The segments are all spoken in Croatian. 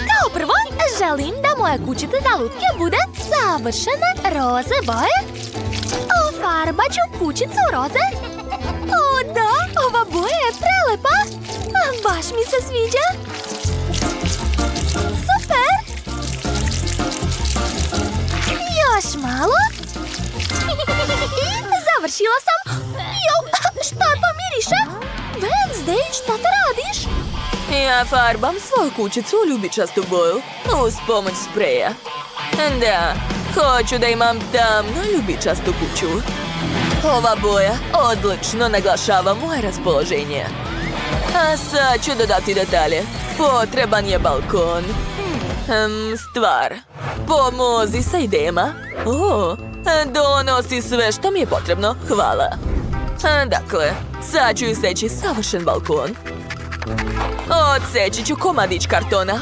Kao prvo, želim da moja kućica za lutke bude savršene roze boje. Ofarbat ću kućicu roze. O da, ova boja je prelepa. Baš mi se sviđa. Super! Još malo. I završila sam. Jo, šta to miriše? Wednesday, šta to radiš? Ja farbam svoju kućicu u ljubičastu boju uz pomoć spreja. Da, hoću da imam tamno ljubičastu kuću. Ova boja odlično naglašava moje raspoloženje. A sad ću dodati detalje. Potreban je balkon. Stvar. Pomozi sa idejama. Donosi sve što mi je potrebno. Hvala. Dakle, sad ću iseći savršen balkon. Odseći ću komadić kartona.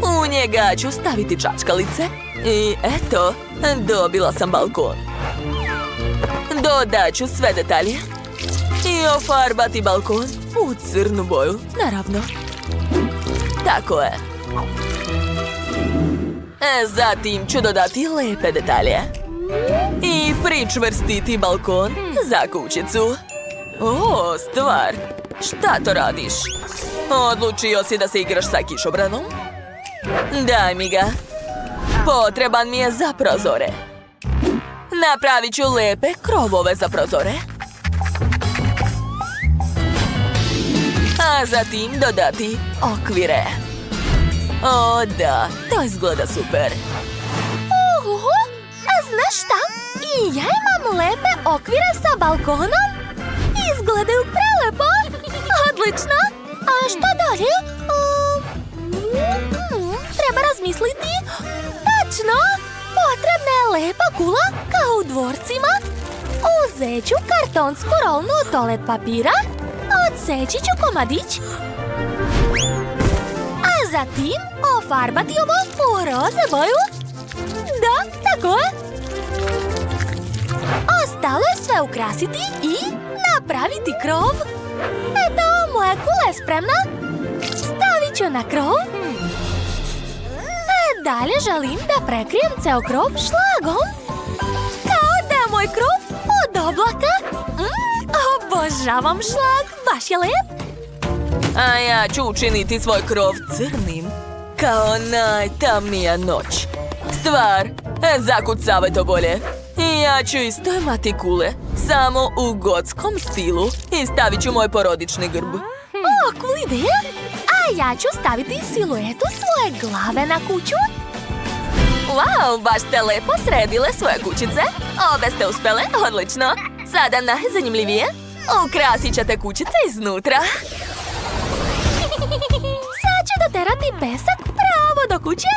U njega ću staviti čačkalice. I eto, dobila sam balkon. Dodat ću sve detalje. I ofarbati balkon u crnu boju, naravno. Tako je. Zatim ću dodati lepe detalje. I pričvrstiti balkon za kućicu. O, stvar. Šta to radiš? Odlučio si da se igraš sa kišobranom? Daj mi ga. Potreban mi je za prozore. Napravit ću lepe krovove za prozore. A zatim dodati okvire. O da, to izgleda super. Znaš šta? I ja imam lepe okvire sa balkonom. Izgledaju prelepo. Odlično. A šta dalje? Treba razmisliti. Tačno. Potrebna je lepa kula kao u dvorcima. Uzet ću kartonsku rolnu od toalet papira. Odseći ću komadić. A zatim ofarbati ovo u roze boju. Da, tako je. Ostalo je sve ukrasiti i napraviti krov. Eto, moja kula je spremna. Stavit ću na krov. Dalje želim da prekrijem ceo krov šlagom. Kao da je moj krov od oblaka. Obožavam šlag, baš je lep. A ja ću učiniti svoj krov crnim. Kao najtamnija noć. Stvar, zakucavaj to bolje. I ja ću isto imati kule, samo u gotskom stilu. I stavit ću moj porodični grb. Cool ideja. A ja ću staviti siluetu svoje glave na kuću. Wow, baš ste lepo sredile svoje kućice. Obe ste uspele, odlično. Sada najzanimljivije. Ukrasit ćete kućice iznutra. Sad ću doterati pesak pravo do kuće.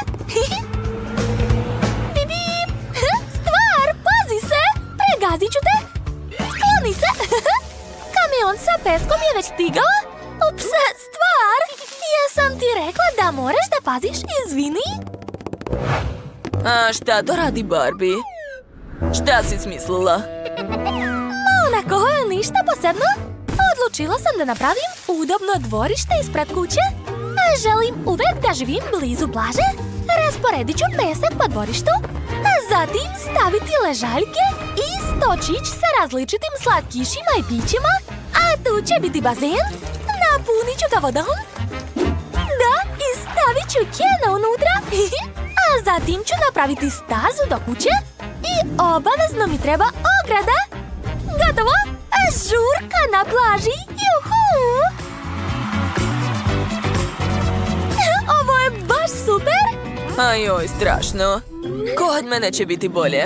Bip, bip. Stvar, pazi se. Pregazit ću te. Skloni se. Kamion sa peskom je već stigao. Ups, stvar. Jesam ti rekla da moraš da paziš, izvini. A šta to radi Barbie? Šta si smislila? Onako, ništa posebno. Odlučila sam da napravim udobno dvorište ispred kuće. A želim uvek da živim blizu plaže. Rasporedit ću pesak po dvorištu. A zatim staviti ležaljke i stočić sa različitim slatkišima i pićima. A tu će biti bazen. Napunit ću ga vodom. Da, i stavit ću kena unutra. A zatim ću napraviti stazu do kuće. I obavezno mi treba ograda. Gotovo! Žurka na plaži! Juhu! Ovo je baš super! Ajoj, strašno. Kod mene će biti bolje.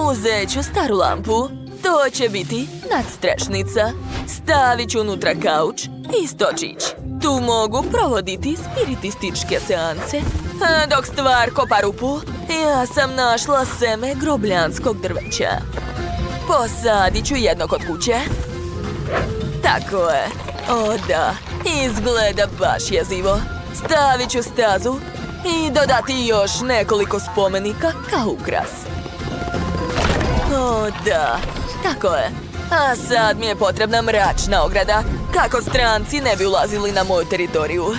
Uzet ću staru lampu. To će biti nadstrešnica. Stavit ću unutra kauč i stočić. Tu mogu provoditi spiritističke seance. Dok stvar kopa rupu, ja sam našla seme grobljanskog drveća. Posadit ću jedno kod kuće. Tako je. O da, izgleda baš jezivo. Stavit ću stazu i dodati još nekoliko spomenika kao ukras. O da, tako je. A sad mi je potrebna mračna ograda, kako stranci ne bi ulazili na moju teritoriju.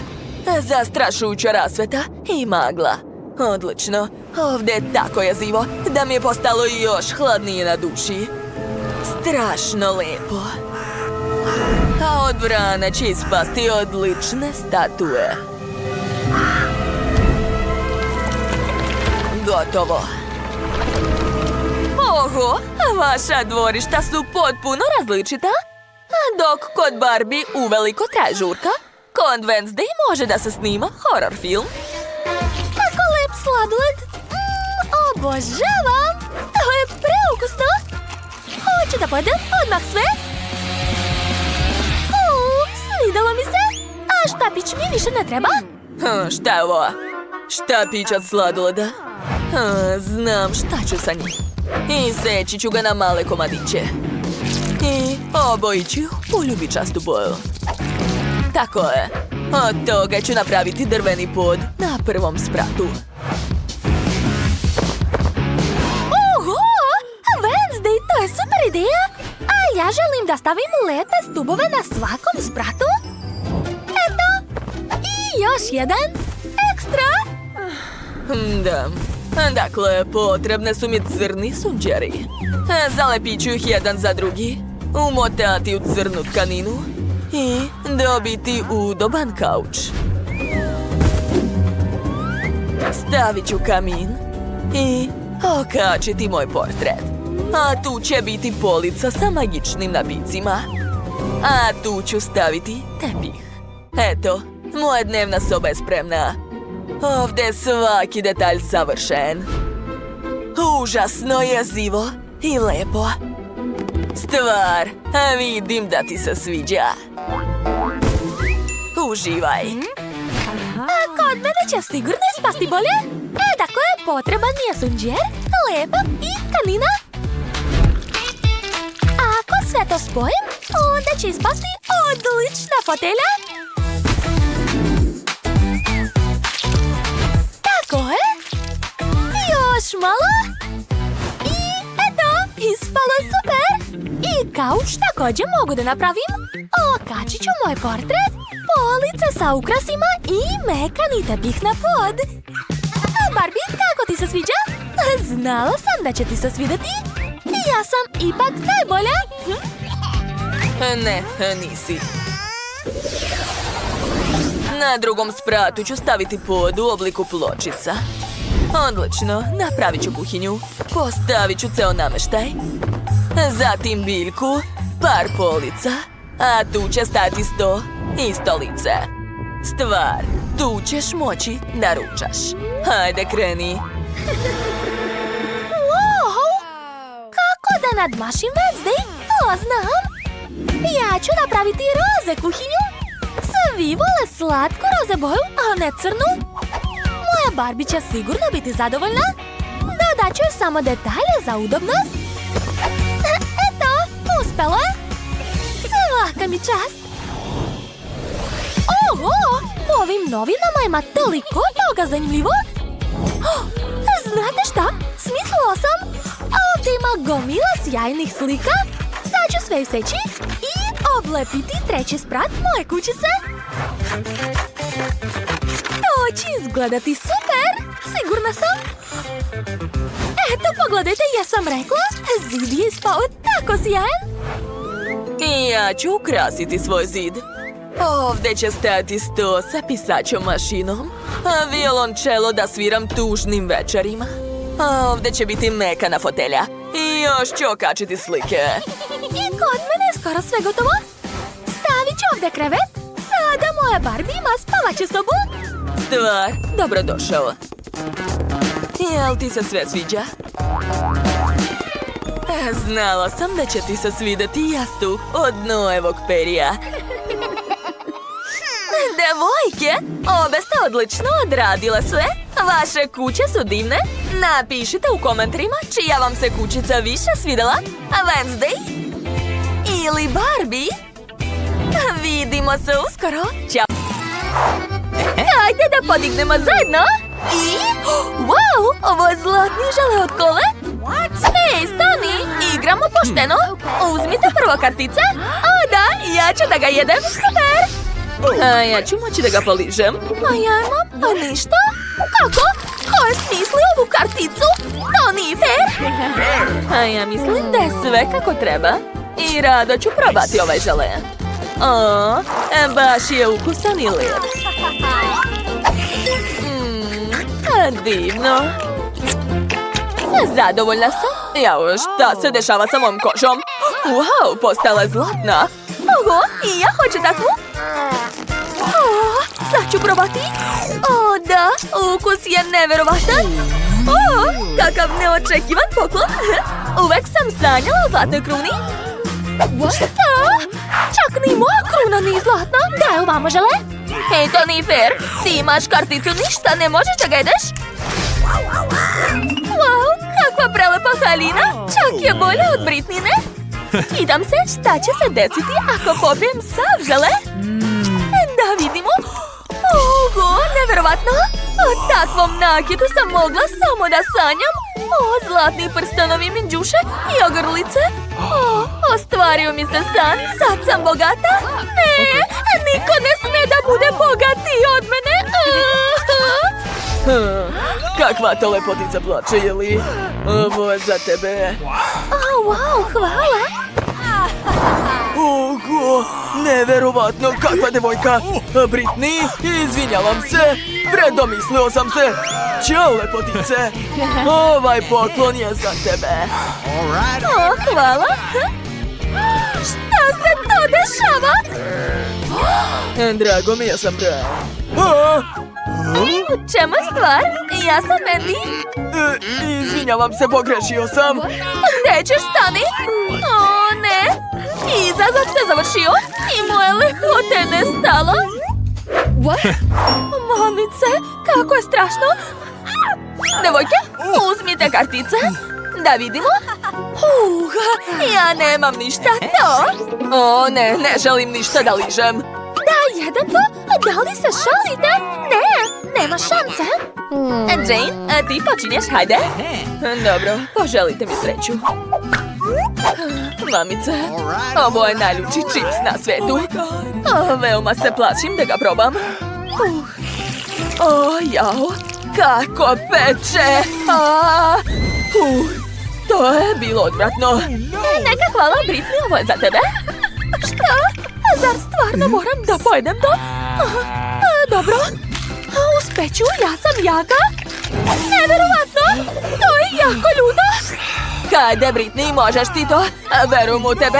Zastrašujuća rasveta i magla. Odlično. Ovdje je tako jezivo da mi je postalo još hladnije na duši. Strašno lepo. A od vrana će ispasti odlične statue. Gotovo. Oho, vaša dvorišta su potpuno različita. Dok kod Barbie uveliko traje žurka, kod Wednesday može da se snima horror film. Tako lep sladoled. Obožavam. To je preukusno. Hoću da pojedem odmah sve. Svidelo mi se. A štapić mi više ne treba. Šta je ovo? Štapić od sladoleda? Znam šta ću sa njim. I seći ću ga na male komadiće. I obojit ću u ljubičastu boju. Tako je. Od toga ću napraviti drveni pod na prvom spratu. Oho! Wednesday, to je super ideja! A ja želim da stavim lepe stubove na svakom spratu. Eto! I još jedan! Ekstra! Da. Dakle, potrebne su mi crni sunđeri. Zalepit ću ih jedan za drugi, umotati u crnu tkaninu i dobiti udoban kauč. Stavit ću kamin i okačiti moj portret. A tu će biti polica sa magičnim napicima. A tu ću staviti tepih. Eto, moja dnevna soba je spremna. Ovdje je svaki detalj savršen. Užasno jezivo i lepo. Stvar, vidim da ti se sviđa. Uživaj. A kod mene će sigurno ispasti bolje. Dakle, potreban mi je sunđer, lepak i tkanina. A ako sve to spojim, onda će ispasti odlična fotelja. Tako je. Još malo. I eto, ispalo je super. I kauč također mogu da napravim. Okačit ću moj portret, police sa ukrasima i mekani tepih na pod. Barbie, kako ti se sviđa? Znala sam da će ti se svidjeti. Ja sam ipak najbolja. Ne, nisi. Na drugom spratu ću staviti pod u obliku pločica. Odlično, napravit ću kuhinju. Postavit ću ceo nameštaj. Zatim biljku, par polica, a tu će stati sto i stolice. Stvar, tu ćeš moći da ručaš. Hajde, kreni. Wow! Kako da nadmašim Wednesday? To znam. Ja ću napraviti roze kuhinju. Svi vole slatku roze boju, a ne crnu. Moja Barbie će sigurno biti zadovoljna. Dodat ću samo detalje za udobnost. Eto, uspelo je. Svaka mi čast. Oho, u ovim novinama ima toliko toga zanimljivog. Znate šta? Smislila sam. Ovdje ima gomila sjajnih slika. Sad ću sve iseći i oblepiti treći sprat moje kućice. To će izgledati super. Sigurna sam. Eto, pogledajte, jesam rekla. Zid je ispao tako sjajan. I ja ću ukrasiti svoj zid. Ovdje će stajati sto sa pisaćom mašinom, a violončelo da sviram tužnim večerima. A ovdje će biti mekana fotelja i još ću okačiti slike. I kod mene je skoro sve gotovo. Stavit ću ovdje krevet. Sada moja Barbie ima spavaću sobu. Stvar, dobrodošao. Jel ti se sve sviđa? Znala sam da će ti se svidjeti jastuk od Noevog perija. Devojke, obe ste odlično odradile sve. Vaše kuće su divne. Napišite u komentarima čija vam se kućica više svidjela. Wednesday ili Barbie. Vidimo se uskoro. Ćao. Hajde da podignemo zajedno. I... Wow, ovo je zlatni žele od kole. Hej, stani, igramo pošteno. Uzmite prvo kartice. O da, ja ću da ga jedem. Super. A ja ću moći da ga poližem. A ja imam ništa? Kako? Ko je smislio ovu karticu? To nije fair! A ja mislim da je sve kako treba. I rado ću probati ovaj žele. O, baš je ukusan i lijep. Divno. Zadovoljna sam. Jao, šta se dešava sa mom kožom? Wow, postala je zlatna. Oho, i ja hoću takvu. Sad ću probati. O, da, ukus je neverovatan. O, kakav neočekivan poklon. Uvek sam sanjala o zlatnoj kruni. Šta? Čak ni moja kruna nije zlatna. Daj ovamo žele. Hej, to nije fair. Ti imaš karticu, ništa ne možeš da ga jedeš. Wow, kakva prelepa haljina. Čak je bolja od Britnine. Pitam se šta će se desiti ako popijem sav žele. Da vidimo. Oho, neverovatno. O takvom nakitu sam mogla samo da sanjam. O, zlatni prstenovi minđuše i ogrlice. O, ostvario mi se san. Sad sam bogata. Ne, niko ne sme da bude bogatiji od mene. Kakva to lepotica plače, Jeli? Ovo je za tebe. O, wow, hvala. Oho, neverovatno, kakva devojka. Britney, izvinjavam se. Predomislio sam se. Ćao, lepotice. Ovaj poklon je za tebe. O, hvala. Šta se to dešava? Drago mi, ja sam Brian. U čemu je stvar? Ja sam Mandy. Izvinjavam se, pogrešio sam. Gde ćeš stani? O, ne. Izazov se završio i moje lepote nestalo. Mamice, kako je strašno. Devojke, uzmite kartice. Da vidimo. Ja nemam ništa to. O, ne želim ništa da ližem. Da jedem to? Da li se šalite? Ne, nema šanse. Jane, ti počinješ, hajde. Dobro, poželite mi sreću. Mamice, ovo je najljuči čips na svetu. Veoma se plašim da ga probam. O, jao, kako peče. To je bilo odvratno. Neka hvala, Britney, ovo je za tebe. Šta? Zar stvarno moram da pojedem to? Dobro. Uspeću, ja sam jaka. Neverovatno. To je jako ljudo. Hajde, Britney, možeš ti to. Verujem u tebe.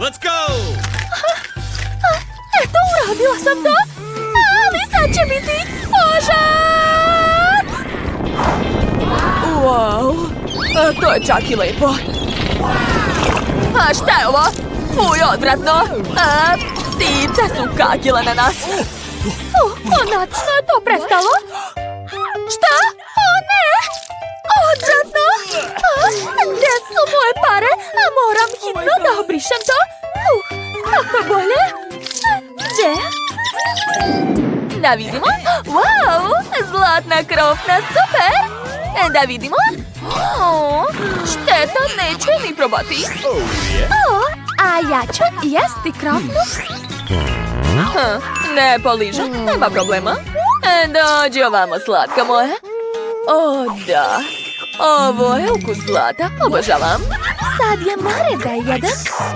Let's go! Eto, uradila sam to. Ali sad će biti požar. Wow, to je čak i lepo. A šta je ovo? Fuj, odvratno. Ptice su kakile na nas. Konačno je to prestalo. Šta? O ne! Odvratno! Gde su moje pare? Moram hitno da obrišem to. Kako bolje? Gde? Da vidimo. Wow! Zlatna krofna, super! Da vidimo. Šteta, neću ni probati. A ja ću jesti krofnu. Ne poližem, nema problema. Dođi ovamo, slatka moja. O, da. Ovo je ukus zlata, obožavam. Sad je na red da jedem.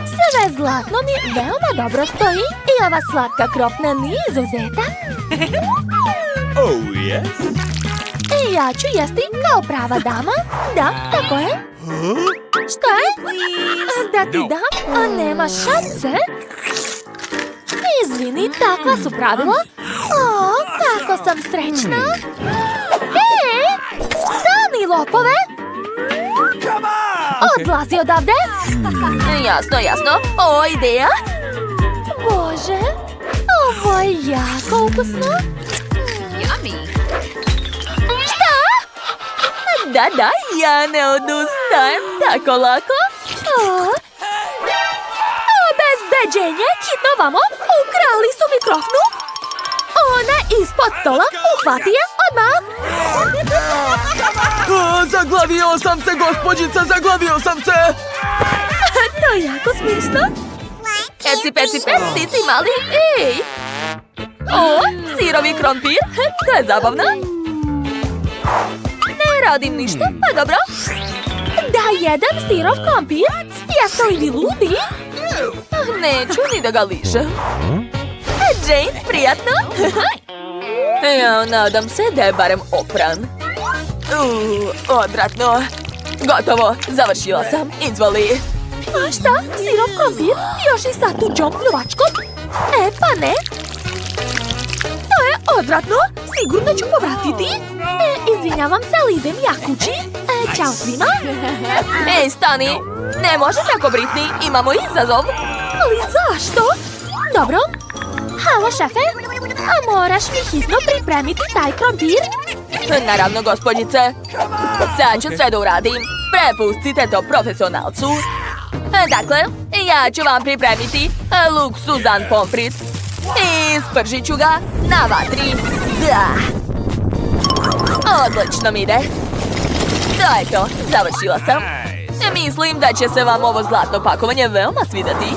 Sve zlatno mi veoma dobro stoji. I ova slatka krofna nije izuzetak. Oh, yes? I ja ću jesti kao prava dama. Da, tako je. Šta je? Da ti dam? A nema šanse. Izvini, takva su pravila. O, kako sam srećna. Hej, stani lopove. Odlazi odavde. Jasno, jasno. O, ideja. Bože, ovo je jako ukusno. Šta? Da, ja ne odustajem tako lako. Obezbeđenje, hitno vamo. Ukrali su mi krofnu. Ona ispod stola, uhvati je odmah. Zaglavio sam se, gospođica, zaglavio sam se. To je jako smišno. Eci, peci, pestici, mali. Ej! O, sirovi krompir. To je zabavno. Ne radim ništa, pa dobro. Da jedem sirov krompir? Jeste li vi ludi? Neću ni da ga lišem. Jane, prijatno. Ja, nadam se da je barem opran. Odvratno. Gotovo, završila sam. Izvoli. A šta? Sirov krompir? Još i sa tuđom pljuvačkom? Pa ne. To je odvratno. Sigurno ću povratiti. Izvinjavam se, ali idem ja kući. Ćao svima. Ej, stani. Ne može tako, Britney. Imamo izazov. Ali zašto? Dobro. Halo, šefe. A moraš mi hitno pripremiti taj krompir? Naravno, gospođice. Sad ću sve da uradim. Prepustite to profesionalcu. Dakle, ja ću vam pripremiti luksuzan pomfrit. I spržit ću ga na vatri. Da. Odlično mi ide. To je to, završila sam. Mislim da će se vam ovo zlatno pakovanje veoma svidjeti.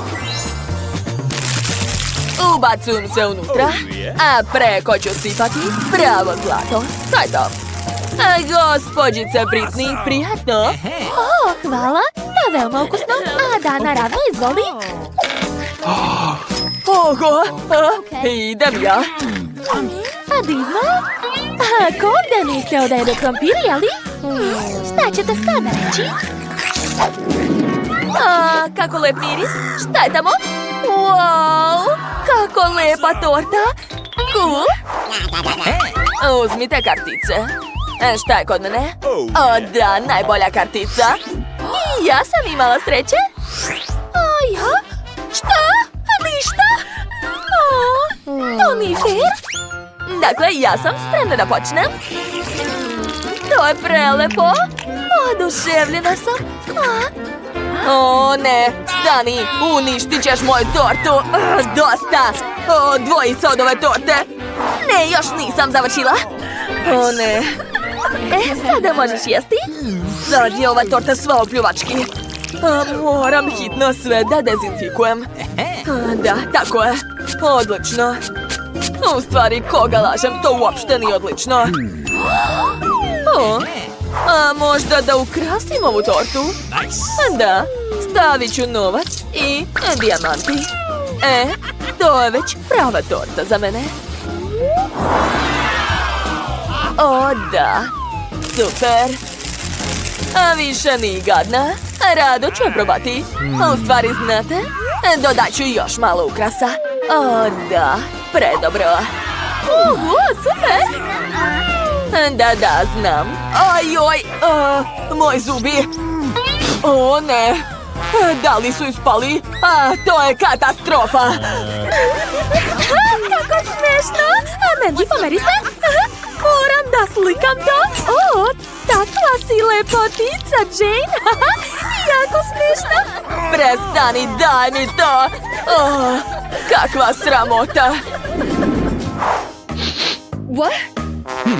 Ubacujem se unutra, a preko ću sipati pravo zlato. To je to. Gospođice Britney, prijatno. Hvala. To je veoma ukusno. A da, naravno, izvoli. Oho, idem ja. A divno. Ko ovdje ne htio da jede krompir, jeli? Šta ćete sada reći? Kako lep miris. Šta je tamo? Wow, kako lepa torta. Cool. Uzmite kartice. Šta je kod mene? O da, najbolja kartica. I ja sam imala sreće. A ja? Šta? Ništa? To nije fair. Dakle, ja sam spremna da počnem. To je prelepo. Oduševljena sam. O ne, stani, uništit ćeš moju tortu. Dosta. Odvoji se od ove torte. Ne, još nisam završila. O ne. Sada možeš jesti. Sad je ova torta sva u pljuvački. Moram hitno sve da dezinfikujem. Da, tako je. Odlično. U stvari, koga lažem, to uopšte nije odlično. A možda da ukrasim ovu tortu? Da, stavit ću novac i dijamanti. To je već prava torta za mene. O da, super. A više nije gadna. Rado ću je probati. U stvari, znate, dodat ću još malo ukrasa. O da, predobro. Super. Da, znam. Ajoj, moji zubi. O ne, da li su ispali? To je katastrofa. Kako smešno. Mandy, pomeri se. Moram da slikam to. Takva si lepotica, Jane. Jako smešno. Prestani, daj mi to. Kakva sramota. What?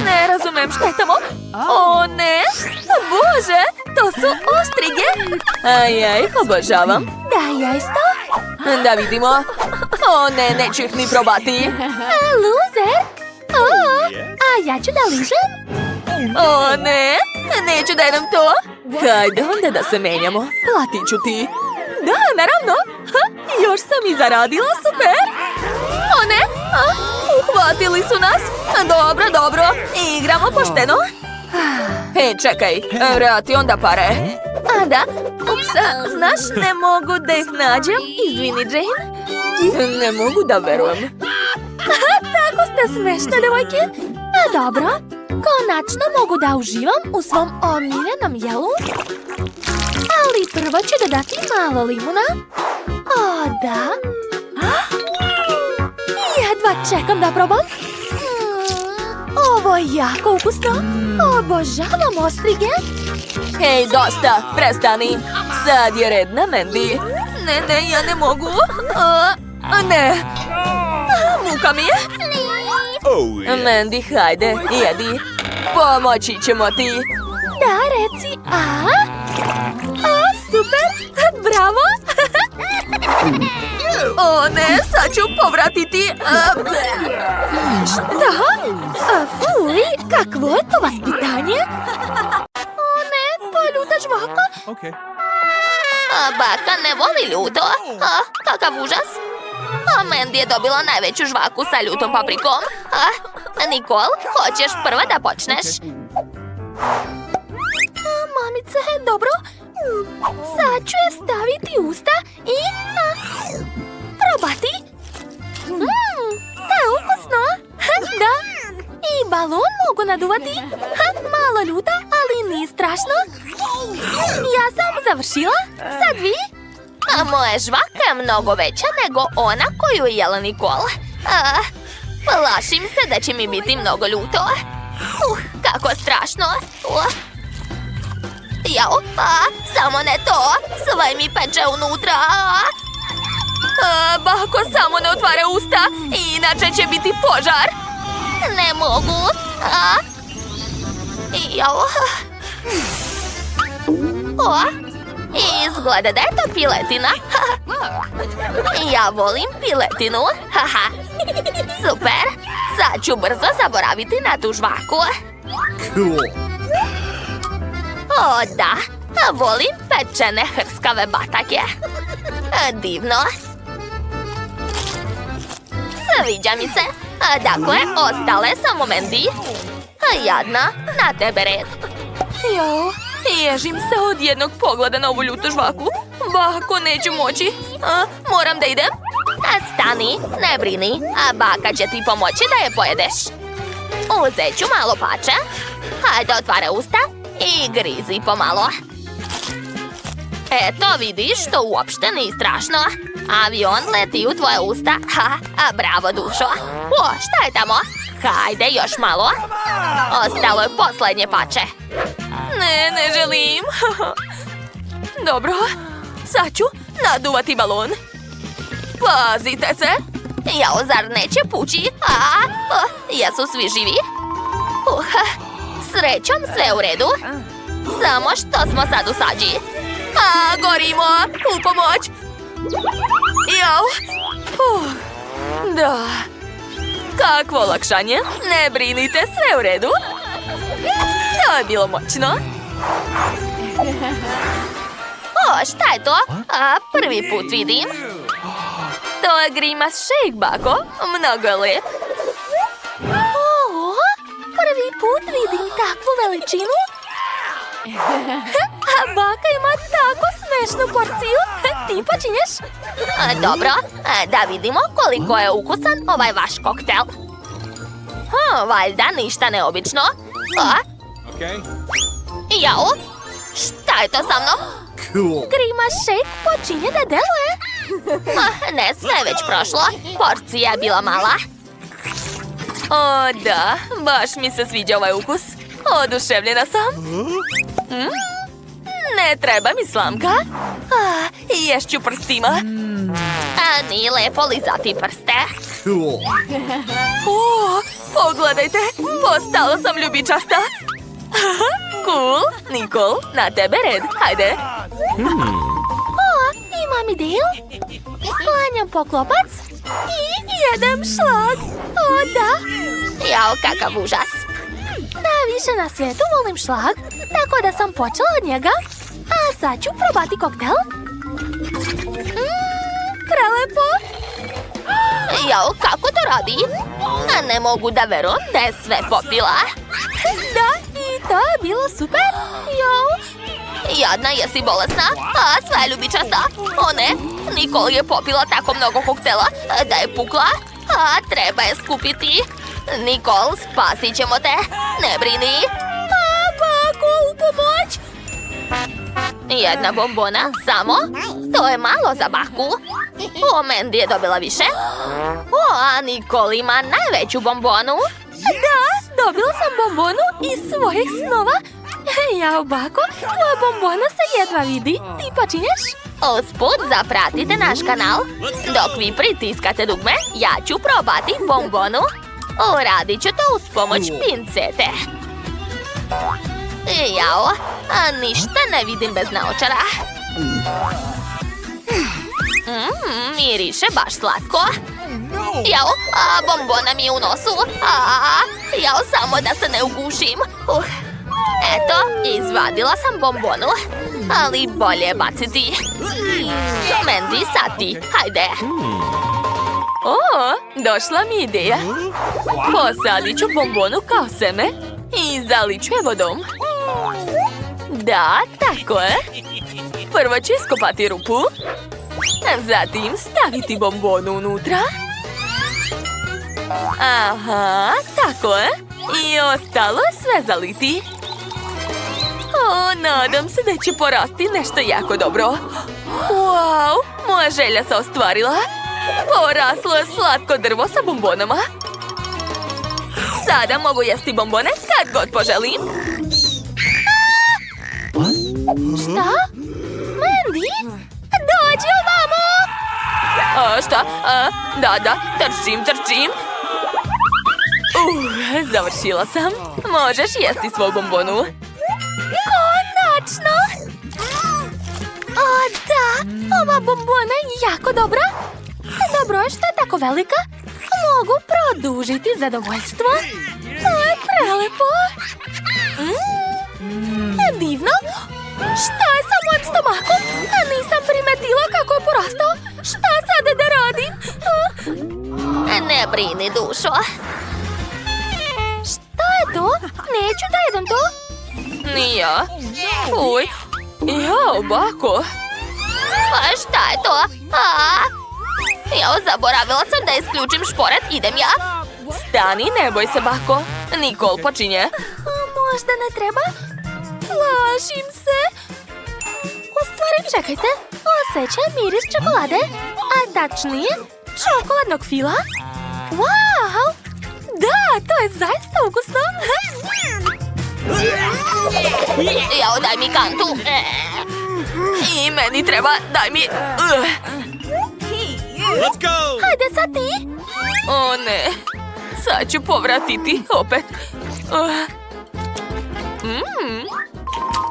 Ne razumem šta je tamo. O ne, Bože, to su ostrige. Ja ih obožavam. Da, ja isto. Da vidimo. O ne, neću ih ni probati. Loser. A ja ću da ližem. O ne, neću da jedem to. Hajde onda da se menjamo. Platit ću ti. Da, naravno. Još sam i zaradila, super. O ne, uhvatili su nas. Dobro, igramo pošteno. Čekaj, vrati onda pare. A da, ups, znaš, ne mogu da ih nađem. Izvini, Jane. Ne mogu da verujem. Tako ste smešne, devojke. Dobro, konačno mogu da uživam u svom omiljenom jelu. Ali prvo ću dodati malo limuna. O, da. Jedva čekam da probam. Ovo je jako ukusno. Obožavam ostrige. Hej, dosta, prestani. Sad je red na Mandy. Ne, ja ne mogu. Ne. Muka mi je. Mandy, hajde, jedi. Pomoći ćemo ti. Da, reci, super, bravo. O ne, sad ću povratiti. Šta? Fuj, kakvo je to vaspitanje? O ne, to je ljuta žvaka. Okay. Baka ne voli ljuto. Kakav užas. Mandy je dobila najveću žvaku sa ljutom paprikom. Nikol, hoćeš prva da počneš? Mamice, dobro. Sad ću je staviti u usta i probati. To je ukusno. Da. I balon mogu naduvati. Malo ljuta, ali nije strašno. Ja sam završila. Sad vi? Moja žvaka je mnogo veća nego ona koju je jela Nikol. Plašim se da će mi biti mnogo ljuto. Kako strašno. Jao, samo ne to. Sve mi peče unutra. Bako, samo ne otvara usta, inače će biti požar. Ne mogu. Jao. Izgleda da je to piletina. Ja volim piletinu. Super. Sad ću brzo zaboraviti na tu žvaku. Cool. O da, volim pečene hrskave batake. Divno. Sviđa mi se. Dakle, ostale samo Mandy. Jadna, na tebe red. Jao, ježim se od jednog pogleda na ovu ljutu žvaku. Bako, neću moći. Moram da idem. Stani, ne brini, baka će ti pomoći da je pojedeš. Uzet ću malo pače. Hajde, otvara usta i grizi pomalo. Eto, vidiš, to uopšte nije strašno. Avion leti u tvoje usta. Bravo, dušo. Šta je tamo? Hajde, još malo. Ostalo je posljednje pače. Ne želim. Dobro, sad ću naduvati balon. Pazite se. Jao, zar neće pući? Jesu svi živi? Srećom, sve u redu. Samo što smo sad u sađi. Gorimo! U pomoć! Jao! Da. Kakvo olakšanje. Ne brinite, sve u redu. To je bilo moćno. Šta je to? Prvi put vidim. To je Grimace Shake, Bako. Mnogo je lep. Prvi put vidim takvu veličinu. Baka ima tako smešnu porciju. Ti počinješ? Dobro, da vidimo koliko je ukusan ovaj vaš koktel. Valjda ništa neobično. Okay. Jao, šta je to sa mnom? Cool. Grimace Shake počinje da deluje. Ne, sve je već prošlo. Porcija je bila mala. O da, baš mi se sviđa ovaj ukus. Oduševljena sam. Ne treba mi slamka. Ješću prstima. Nije lepo lizati prste. Cool. Pogledajte, postala sam ljubičasta. Cool, Nikol, na tebe red, hajde. Imam ideju. Sklanjam poklopac i jedem šlag. Da. Jao, kakav užas. Najviše na svijetu volim šlag, tako da sam počela od njega. A sad ću probati koktel. Prelepo. Jao, kako to radi? Ne mogu da verujem da je sve popila. Da, i to je bilo super. Jao. Jadna, jesi bolesna? Sva je ljubičasta. O ne, Nikol je popila tako mnogo koktela da je pukla. Treba je skupiti. Nikol, spasit ćemo te. Ne brini. Bako, u pomoć. Jedna bombona, samo. To je malo za Baku. Mandy je dobila više. A Nikol ima najveću bombonu. Da, dobila sam bombonu iz svojih snova. Jao, Bako, tvoja bombona se jedva vidi. Ti počinješ? Usput, zapratite naš kanal. Dok vi pritiskate dugme, ja ću probati bombonu. Uradit ću to uz pomoć pincete. Jao, ništa ne vidim bez naočara. Miriše baš slatko. Jao, bombona mi je u nosu. Jao, samo da se ne ugušim. Eto, izvadila sam bombonu. Ali bolje je baciti. Mandy, sad ti, hajde. Došla mi ideja. Posadit ću bombonu kao seme i zalit ću je vodom. Da, tako je. Prvo ću iskopati rupu. Zatim staviti bombonu unutra. Aha, tako je. I ostalo sve zaliti. Nadam se da će porasti nešto jako dobro. Wow, moja želja se ostvarila. Poraslo je slatko drvo sa bombonama. Sada mogu jesti bombone kad god poželim. Šta? Mandy? Dođi ovamo! Šta? Da, trčim. Završila sam. Možeš jesti svoju bombonu. Konačno! Da, ova bombona je jako dobra. Dobro je što je tako velika. Mogu produžiti zadovoljstvo. To je prelepo. Divno. Šta je sa mojim stomakom? Nisam primetila kako je porastao. Šta sada da radim? Ne brini, dušo. Šta je to? Neću da jedem to. Ni ja. Fuj. Jao, bako. Šta je to? Zaboravila sam da isključim šporet. Idem ja. Stani, ne boj se, bako. Nikol počinje. Možda ne treba? Plašim se. U stvari, čekajte. Osjećam miris čokolade. A tačnije, čokoladnog fila. Wow! Da, to je zaista ukusno. Jao, daj mi kantu. I meni treba, daj mi. Let's go! Hajde sad ti. O ne, sad ću povratiti opet.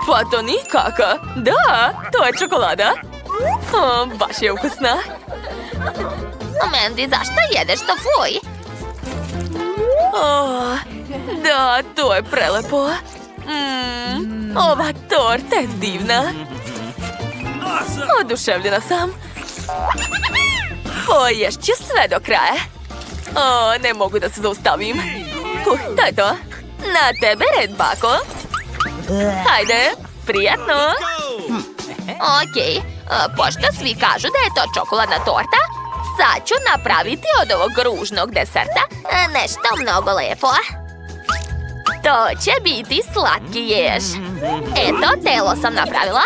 Pa to nikaka. Da, to je čokolada. Baš je ukusna. Mandy, zašto jedeš to, fuj? Da, to je prelepo. Ova torta je divna. Oduševljena sam. Poješću sve do kraja. Ne mogu da se zaustavim. To je to. Na tebe, red, bako. Hajde, prijatno. Okej, pošto svi kažu da je to čokoladna torta, sad ću napraviti od ovog ružnog deserta nešto mnogo lepo. To će biti slatki jež. Eto, telo sam napravila.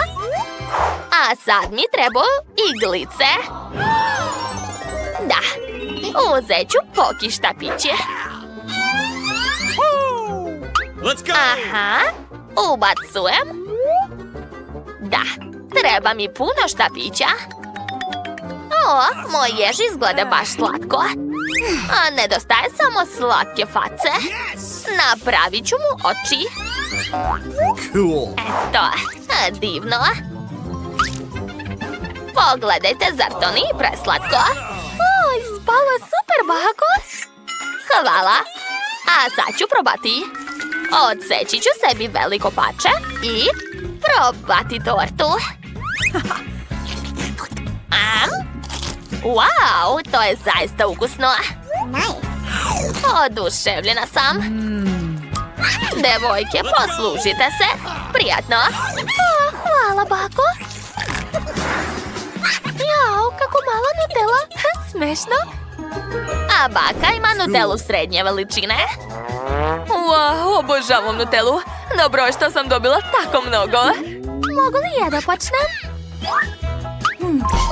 A sad mi trebaju iglice. Da, uzet ću poki štapiće. Let's go! Aha, ubacujem. Da, treba mi puno štapića. Moj jež izgleda baš slatko. A nedostaje samo slatke face. Napravit ću mu oči. Cool! Eto, divno. Pogledajte, zar to nije preslatko? Ispalo je super, bako. Hvala. A sad ću probati. Odseći ću sebi veliko pače i probati tortu. Wow, to je zaista ukusno. Oduševljena sam. Devojke, poslužite se. Prijatno. Hvala, bako. Jao, kako malo Nutella. Smešno. A baka ima Nutellu srednje veličine. Wow, obožavam Nutellu. Dobro je što sam dobila tako mnogo. Mogu li ja da počnem?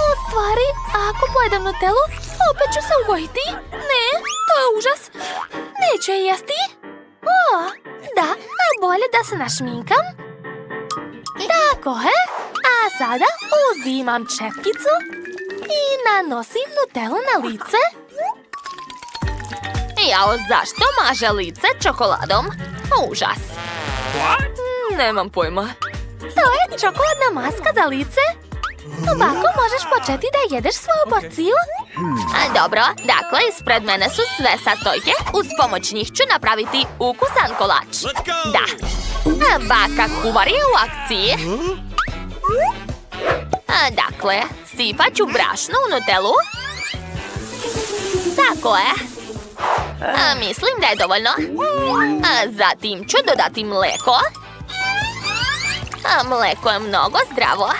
U stvari, ako pojedem Nutellu, opet ću se ugojiti. Ne, to je užas. Neću je jesti. Da, a bolje da se našminkam. Tako je. A sada uzimam četkicu i nanosim Nutellu na lice. Jao, zašto maže lice čokoladom? Užas. Nemam pojma. To je čokoladna maska za lice. Bako, možeš početi da jedeš svoju porciju? Dobro, dakle, ispred mene su sve sastojke. Uz pomoć njih ću napraviti ukusan kolač. Let's go! Da. Baka kuvar je u akciji. Dakle, sipat ću brašno u nutelu. Tako je. Mislim da je dovoljno. Zatim ću dodati mleko. Mleko je mnogo zdravo.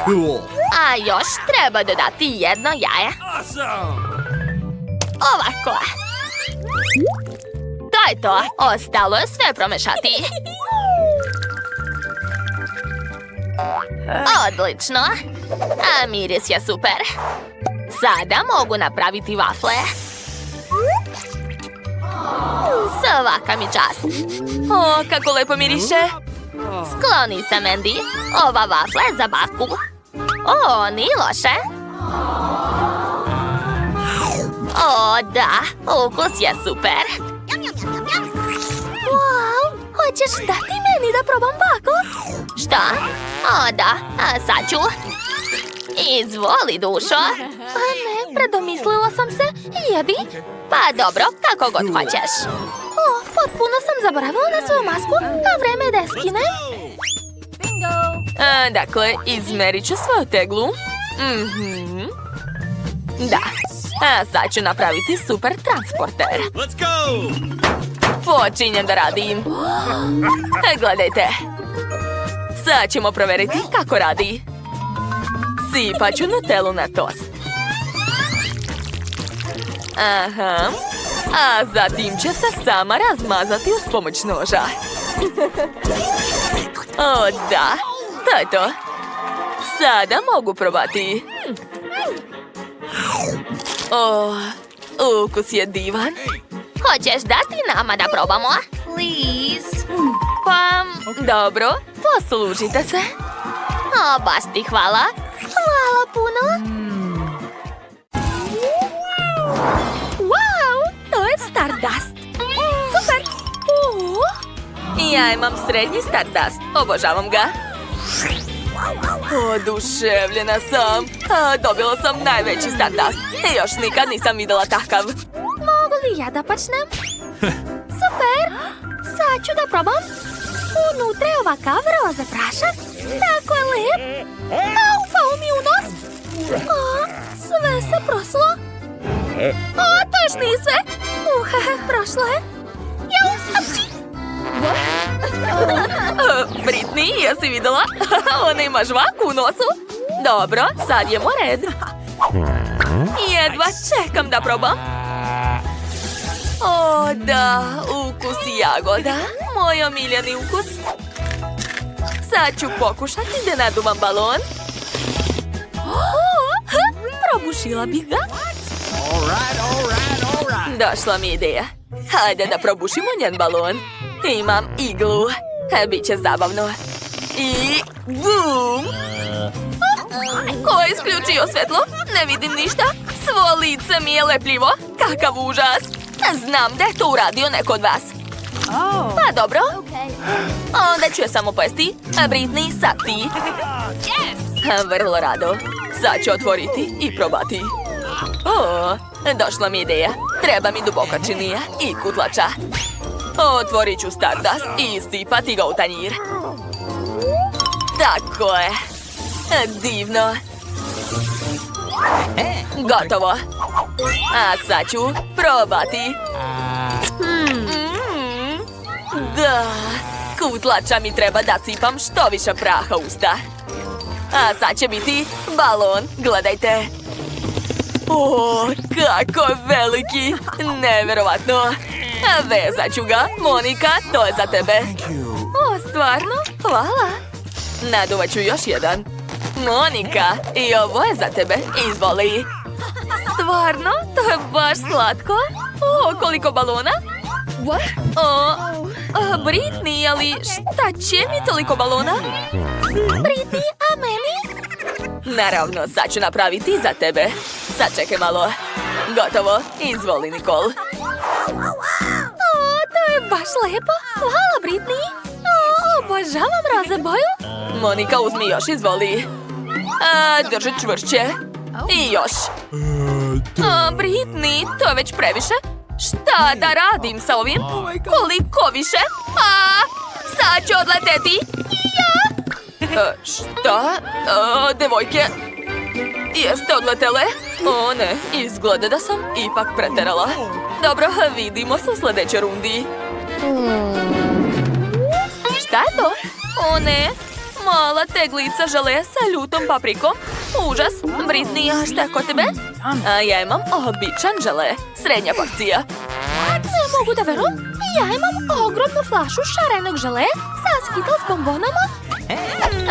Cool. A još treba dodati jedno jaje. Awesome! Ovako. To je to. Ostalo je sve promešati. Odlično. A miris je super. Sada mogu napraviti vafle. Svaka mi čast. O, kako lepo miriše. Skloni se, Mandy. Ova vafla je za baku. O, nije loše. O, da. Ukus je super. Wow, hoćeš dati meni da probam baku? Šta? O, da. Sad ću. Izvoli, dušo. Ne, predomislila sam se. Jedi. Pa dobro, kako god hoćeš. O, potpuno sam zaboravila na svoju masku, a vreme je da je skinem. Dakle, izmerit ću svoju teglu. Da. A sad ću napraviti super transporter. Let's go! Počinjem da radim. Gledajte. Sad ćemo provjeriti kako radi. Sipat ću nutelu na tost. Aha. A zatim će se sama razmazati uz pomoć noža. O, da. To je to. Sada mogu probati. O, ukus je divan. Hoćeš dati nama da probamo? Please. Pa, dobro, poslužite se. O, baš ti hvala. Hvala puno. Wow, to je Stardust. Super. Ja imam srednji Stardust. Obožavam ga. Oduševljena sam. Dobila sam najveći Stardust. Još nikad nisam videla takav. Mogu li ja da počnem? Super. Sad ću da probam. Unutra je ovakav roze prašak. Tako je lep. Upao mi u nos. Sve se proslo. To još nije sve. Prošlo je. Jau, apči. Britney, jesi videla? Ona ima žvaku u nosu. Dobro, sad je moj red. Jedva čekam da probam. O, da, ukus jagoda. Moj omiljeni ukus. Sad ću pokušati da nadumam balon. Probušila bih ga. Došla mi ideja. Hajde da probušimo njen balon. Imam iglu. Biće zabavno. I bum! Ko je isključio svetlo? Ne vidim ništa. Svo lice mi je lepljivo. Kakav užas. Znam da je to uradio neko od vas. Pa dobro. Onda ću je samo pojesti. Britney, sad ti. Vrlo rado. Sad ću otvoriti i probati. O, došla mi ideja. Treba mi duboka činija i kutlača. Otvorit ću Stardust i sipati ga u tanjir. Tako je. Divno. Gotovo. A sad ću probati. Da. Kutlača mi treba da sipam što više praha u usta. A sad će biti balon. Gledajte. O, kako je veliki. Neverovatno. Vezat ću ga. Monika, to je za tebe. O, stvarno? Hvala. Naduvat ću još jedan. Monika, i ovo je za tebe. Izvoli. Stvarno? To je baš slatko. O, koliko balona? O, Britney, ali šta će mi toliko balona? Britney, a meni? Naravno, sad ću napraviti za tebe. Sad čekaj malo. Gotovo. Izvoli, Nicole. To je baš lepo. Hvala, Britney. Obožavam roze boju. Monika, uzmi još, izvoli. Drži čvršće. I još. Britney, to je već previše. Šta da radim sa ovim? Koliko više? Sad ću odleteti. Šta? Devojke, jeste odletele? O ne, izgleda da sam ipak preterala. Dobro, vidimo se u sljedećoj rundi. Šta je to? O ne, mala teglica žele sa ljutom paprikom. Užas, Britney, a šta je kod tebe? Ja imam običan žele, srednja porcija. Ne mogu da verujem. Ja imam ogromnu flašu šarenog žele sa Skittles bombonama.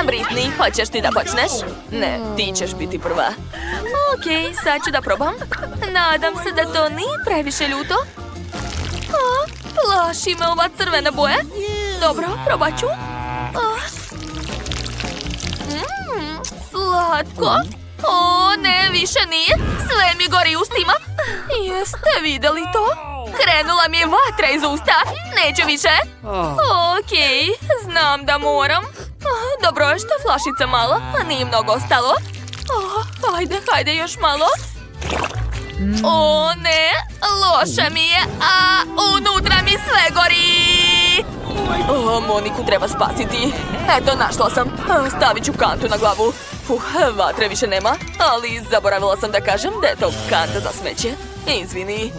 Britney, hoćeš ti da počneš? Ne, ti ćeš biti prva. Okej, sad ću da probam. Nadam se da to nije previše ljuto. Plaši me ova crvena boja. Dobro, probat ću. Slatko. O, ne, više nije. Sve mi gori ustima. Jeste vidjeli to? Krenula mi je vatra iz usta. Neću više. Okej, znam da moram. Dobro je što je flašica mala, a nije mnogo ostalo. Hajde još malo. O ne, loše mi je, a unutra mi sve gori. Moniku treba spasiti. Eto, našla sam. Stavit ću kantu na glavu. Vatre više nema, ali zaboravila sam da kažem da je to kanta za smeće. Izvini.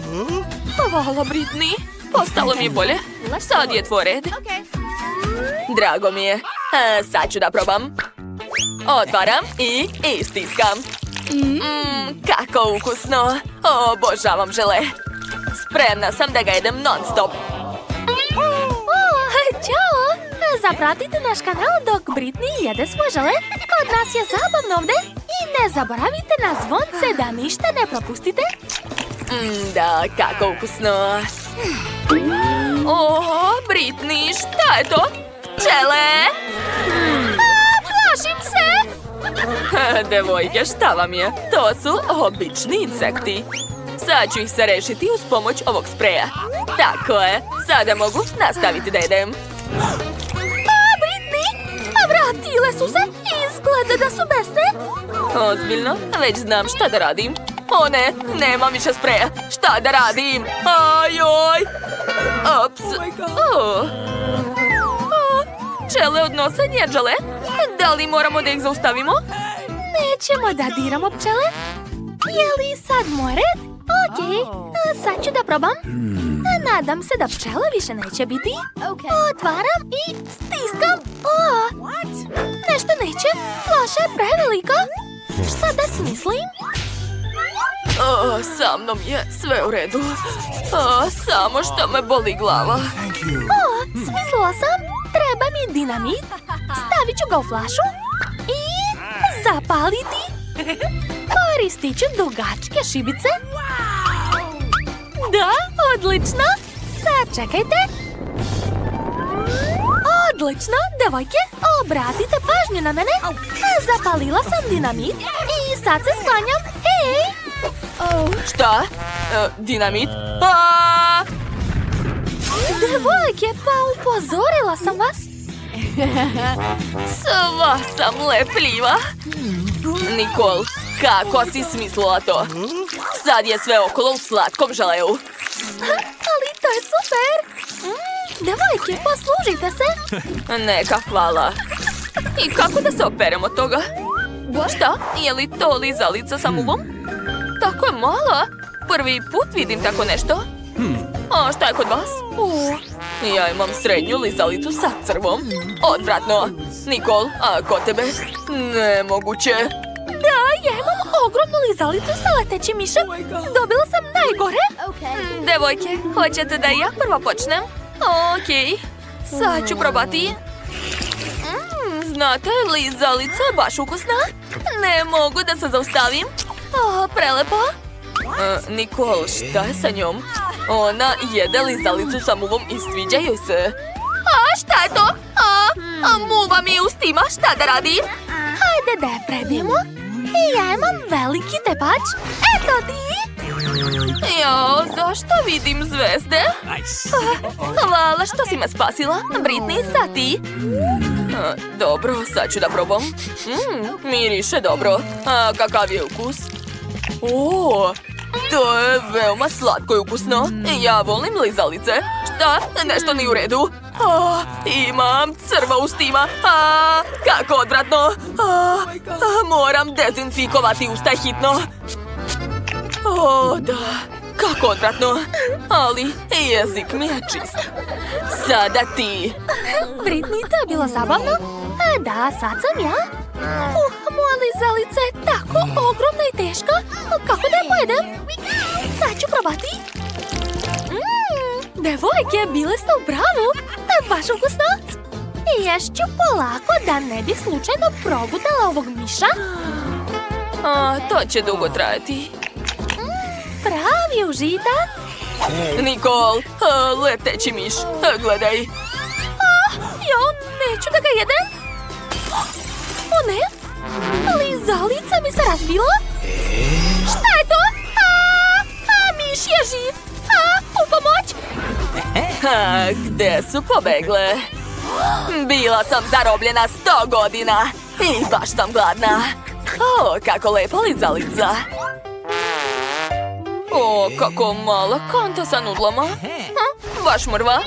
Hvala, Britney. Postalo mi je bolje. Sad je tvoj red. Drago mi je. Sad ću da probam. Otvaram i istiskam. Kako ukusno. Obožavam žele. Spremna sam da ga jedem non stop. Ćao! Zapratite naš kanal dok Britney jede svoj žele. Kod nas je zabavno ovde. I ne zaboravite na zvonce da ništa ne propustite. Da, kako ukusno. Britney, šta je to? Pčele! Plašim se! Devojke, šta vam je? To su obični insekti. Sad ću ih se rešiti uz pomoć ovog spreja. Tako je, sada mogu nastaviti da jedem. Britney! Vratile su se! Izgleda da su besne! Ozbiljno? Već znam šta da radim. O ne, nemam više spreja. Šta da radim? Ajoj! Ops! Pčele odnose njeđale. Da li moramo da ih zaustavimo? Nećemo da diramo pčele. Je li sad moj red? Okej, sad ću da probam. Nadam se da pčele više neće biti. Otvaram i stiskam. Nešto neće. Flaša je prevelika. Šta da smislim? Sa mnom je sve u redu. Samo što me boli glava. Smislila sam. Treba mi dinamit. Stavit ću ga u flašu i zapaliti. Koristit ću dugačke šibice. Da, odlično. Sad čekajte. Odlično, devojke, obratite pažnju na mene. Zapalila sam dinamit i sad se sklanjam. Hej! Šta? Dinamit? Devojke, pa upozorila sam vas. Sva sam lepljiva. Nikol, kako si smislila to? Sad je sve okolo u slatkom želeju. Ali to je super. Devojke, poslužite se. Neka, hvala. I kako da se operem od toga? Šta? Je li to lizalica sa muvom? Tako je mala. Prvi put vidim tako nešto. A šta je kod vas? Ja imam srednju lizalicu sa crvom. Odvratno. Nikol, a kod tebe? Nemoguće. Da, ja imam ogromnu lizalicu sa letećim mišem. Dobila sam najgore. Devojke, hoćete da ja prvo počnem? Okej, sad ću probati. Znate, lizalica je baš ukusna. Ne mogu da se zaustavim. Prelepo. Nikol, šta je sa njom? Ona jede lizalicu sa muvom i sviđa joj se. Šta je to? Muva mi je ustima, šta da radim? Hajde da je prebijemo. I ja imam veliki tepač. Eto ti! Jao, zašto vidim zvezde? Hvala što si me spasila. Britney, sad ti. Dobro, sad ću da probam. Miriše dobro. A kakav je ukus? O, to je veoma slatko i ukusno. Ja volim lizalice. Šta? Nešto nije u redu. Imam crva u ustima. Kako odvratno. Moram dezinfikovati usta hitno. O, da. Kako odvratno. Ali jezik mi je čist. Sada ti. Britney, to je bilo zabavno. A da, sad sam ja. Moja lizalica je tako ogromna i teška. Kako da je pojedem? Sad ću probati. Devojke, bile ste u pravu. Baš ukusno. Ješću polako da ne bih slučajno progutala ovog miša. To će dugo trajati. Pravi užitak. Nikol, leteći miš, gledaj. Ja neću da ga jedem. O ne, lizalica mi se razbila. Šta je to? Miš je živ. U pomoć. Gde su pobegle? Bila sam zarobljena 100 godina i baš sam gladna. Kako lepa lizalica. Kako mala kanta sa nudlama. Baš mrva.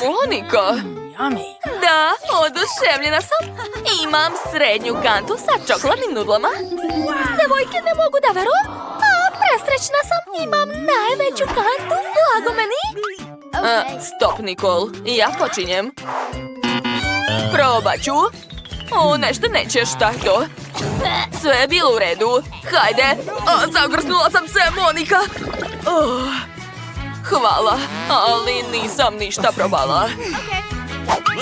Monika. Da, oduševljena sam. Imam srednju kantu sa čokoladnim nudlama. Devojke, ne mogu da verujem. Presrećna sam. Imam najveću kantu. Blago meni. Stop, Nikol. Ja počinjem. Probat ću. Nešto neće, šta je to? Sve je bilo u redu. Hajde. Zagrsnula sam se, Monika. Hvala, ali nisam ništa probala.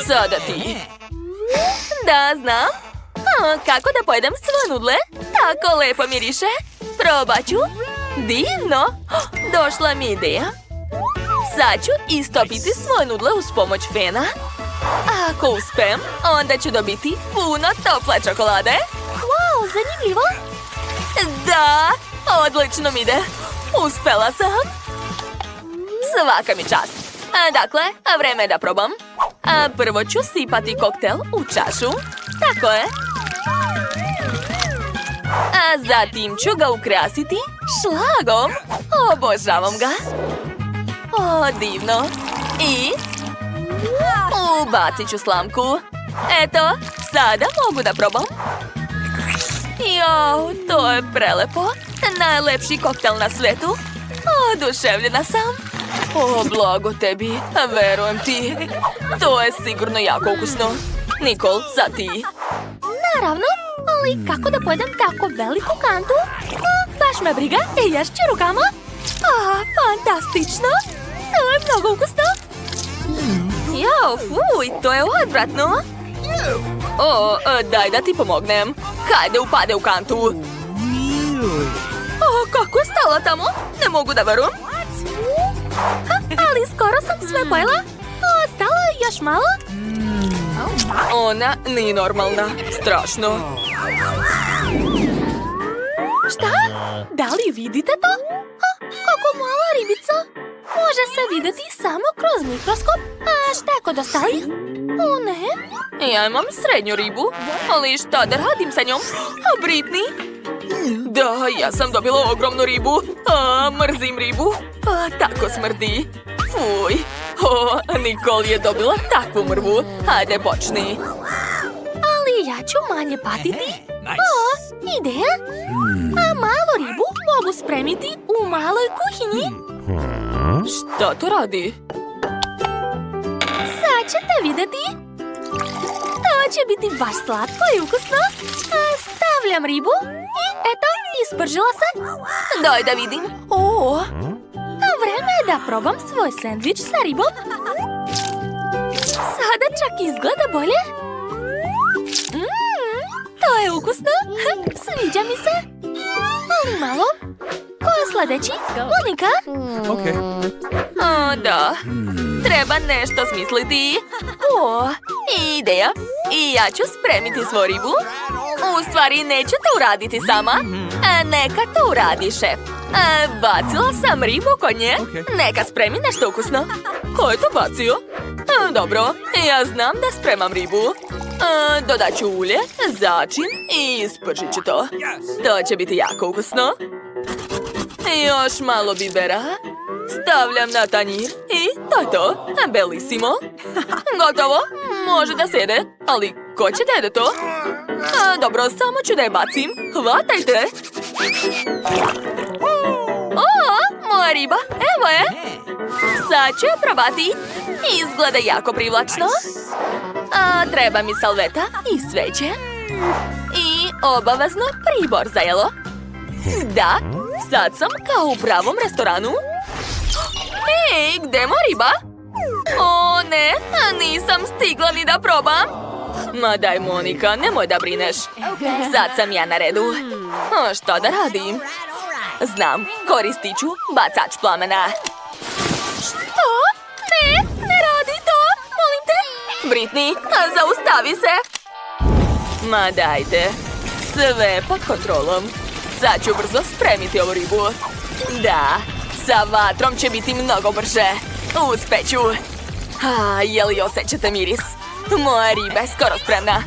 Sada ti. Da, znam. Kako da pojedem svoje nudle? Tako lepo miriše. Probat ću. Divno. Došla mi ideja. Sad ću istopiti svoje nudle uz pomoć fena. Ako uspem, onda ću dobiti puno tople čokolade. Wow, zanimljivo. Da, odlično mi ide. Uspela sam. Svaka mi čast. Dakle, vreme je da probam. Prvo ću sipati koktel u čašu. Tako je. Zatim ću ga ukrasiti šlagom. Obožavam ga. Divno. I ubacit ću slamku. Eto, sada mogu da probam. Jao, to je prelepo. Najlepši koktel na svetu. Oduševljena sam. Blago tebi, verujem ti. To je sigurno jako ukusno. Nikol, sad ti. Naravno, ali kako da pojedem tako veliku kantu? Baš me briga, ješću rukama. Fantastično. To je mnogo ukusno. Jao, fuj, to je odvratno. Daj da ti pomognem. Hajde, upade u kantu. Kako je stala tamo? Ne mogu da verujem. Ali skoro sam sve pojela. Ostalo je još malo. Ona nije normalna. Strašno. Šta? Da li vidite to? Kako mala ribica. Može se vidjeti samo kroz mikroskop. Šta je kod ostalih? O ne. Ja imam srednju ribu. Ali šta da radim sa njom? Britney? Da, ja sam dobila ogromnu ribu. Mrzim ribu. Tako smrdi. Fuj. Nikol je dobila takvu mrvu. Hajde, počni. Ali ja ću manje patiti. Ideja. Malu ribu mogu spremiti u maloj kuhinji. Šta to radi? Sad ćete vidjeti. To će biti baš slatko i ukusno. Stavljam ribu i eto, ispržila sam. Daj da vidim. Vreme je da probam svoj sendvič sa ribom. Sada čak izgleda bolje. To je ukusno. Sviđa mi se. Ali malo. Ko je sledeći? Monika? Da. Treba nešto smisliti. Ideja. I ja ću spremiti svoju ribu. U stvari, neću to uraditi sama. Neka to uradi šef. Bacila sam ribu kod nje. Neka spremi nešto ukusno. Ko je to bacio? Dobro, ja znam da spremam ribu. Dodat ću ulje, začin i ispržit ću to. To će biti jako ukusno. Još malo bibera. Stavljam na tanjir i to je to. Bellissimo. Gotovo. Može da se jede. Ali ko će da jede to? Dobro, samo ću da je bacim. Hvatajte. Moja riba. Evo je. Sad ću je probati. Izgleda jako privlačno. Treba mi salveta i sveće. I obavezno pribor za jelo. Da, sad sam kao u pravom restoranu. Ej, gde je moja riba? O ne, nisam stigla ni da probam. Ma daj Monika, nemoj da brineš. Sad sam ja na redu. Šta da radim? Znam, koristit ću bacač plamena. Što? Ne radi to, molim te. Britney, zaustavi se. Ma dajte, sve pod kontrolom. Sad ću brzo spremiti ovu ribu. Da, sa vatrom će biti mnogo brže. Uspeću. Je li osjećate miris? Moja riba je skoro spremna.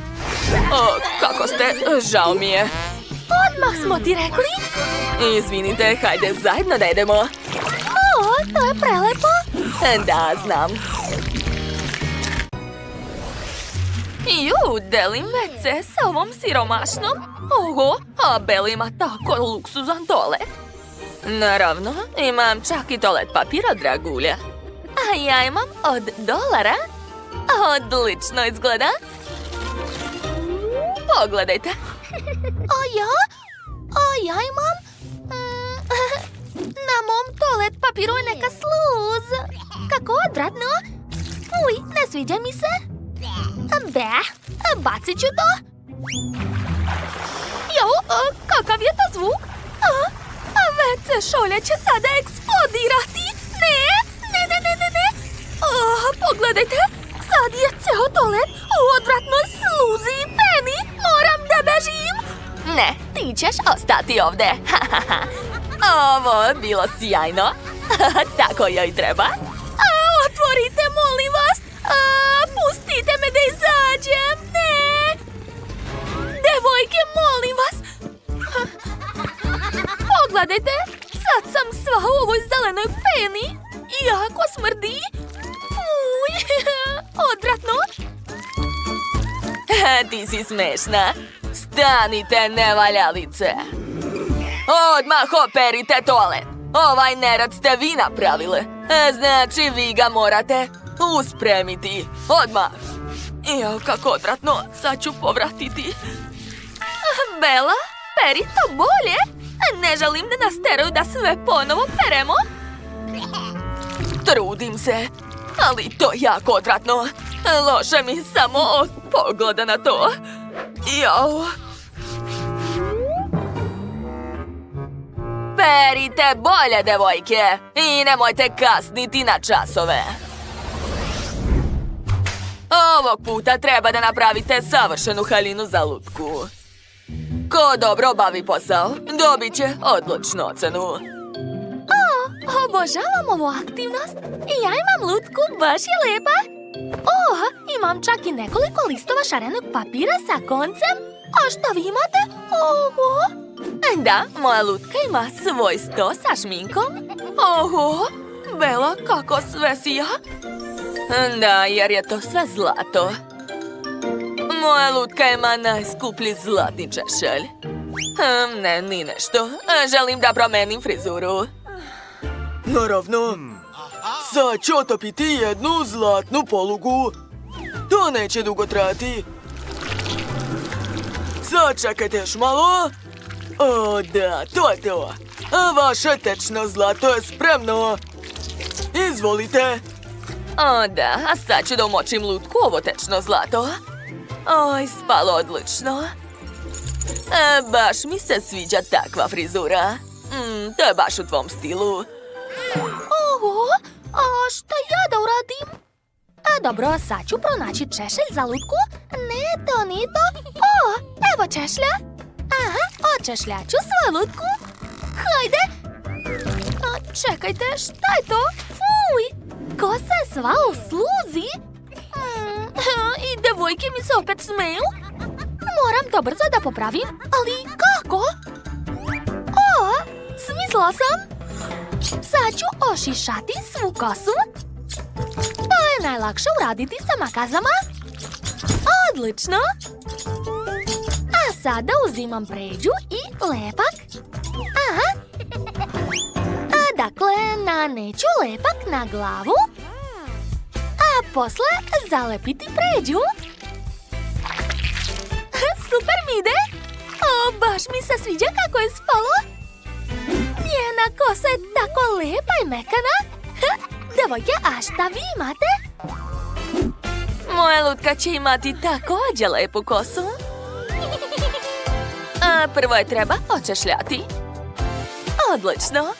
Kako ste? Žao mi je. Odmah smo ti rekli. Izvinite, hajde zajedno da jedemo. To je prelepo. Da, znam. Delim WC sa ovom siromašnom. A Bella ima tako luksuzan toalet. Naravno, imam čak i toalet papira, dragulja. A ja imam od $1. Odlično izgleda. Pogledajte. A ja imam... Na mom toalet papiru je neka sluz. Kako odvratno. Fuj, ne sviđa mi se. Bacit ću to. Kakav je to zvuk? WC šolja će sada eksplodirati. Ne. Pogledajte, sad je ceo toalet u odvratnoj sluzi i peni. Moram da bežim. Ne, ti ćeš ostati ovde. Ovo je bilo sjajno. Tako joj treba. Otvorite, molim vas. Pustite me da izađem. Ne. Devojke, molim vas. Pogledajte, sad sam sva u ovoj zelenoj peni. Jako smrdi. Fuj, odvratno. Ti si smešna. Stanite, nevaljalice. Odmah operite toalet. Ovaj nerad ste vi napravile. Znači vi ga morate uspremiti. Odmah. Kako odvratno. Sad ću povratiti. Bella, peri to bolje. Ne želim da nas teraju da sve ponovo peremo. Trudim se, ali to je jako odvratno. Loše mi samo od pogleda na to. Perite bolje, devojke, i nemojte kasniti na časove. Ovog puta treba da napravite savršenu haljinu za lutku. Ko dobro obavi posao, dobit će odličnu ocenu. Obožavam ovu aktivnost. Ja imam lutku, baš je lepa. Imam čak i nekoliko listova šarenog papira sa koncem. A šta vi imate? Da, moja lutka ima svoj sto sa šminkom. Bella, kako sve sija. Da, jer je to sve zlato. Moja lutka ima najskuplji zlatni češelj. Ne, ni nešto. Želim da promenim frizuru. Naravno. Sad ću otopiti jednu zlatnu polugu. To neće dugo trajati. Sad čekajte još malo. Da, to je to. Vaše tečno zlato je spremno. Izvolite. Da, a sad ću da umočim lutku ovo tečno zlato. Spalo odlično. Baš mi se sviđa takva frizura. To je baš u tvom stilu. A šta ja da uradim? Dobro, sad ću pronaći češelj za lutku. Ne, to nije to. Evo češlja. Očešljaću svoju lutku. Hajde. Čekajte, šta je to? Fuj, kosa je sva u sluzi. I devojke devojke mi se opet smeju. Moram to brzo da popravim, ali kako? O, smislila sam. Sad ću ošišati svu kosu. To je najlakše uraditi sa makazama. Odlično. A sada uzimam pređu i lepak. Aha. Dakle, naneću lepak na glavu. A posle zalepiti pređu. Super mi ide. O, baš mi se sviđa kako je spalo. Njena kosa je tako lepa i mekana. Devojke, a šta vi imate? Moja lutka će imati također lepu kosu. A prvo je treba očešljati. Odlično.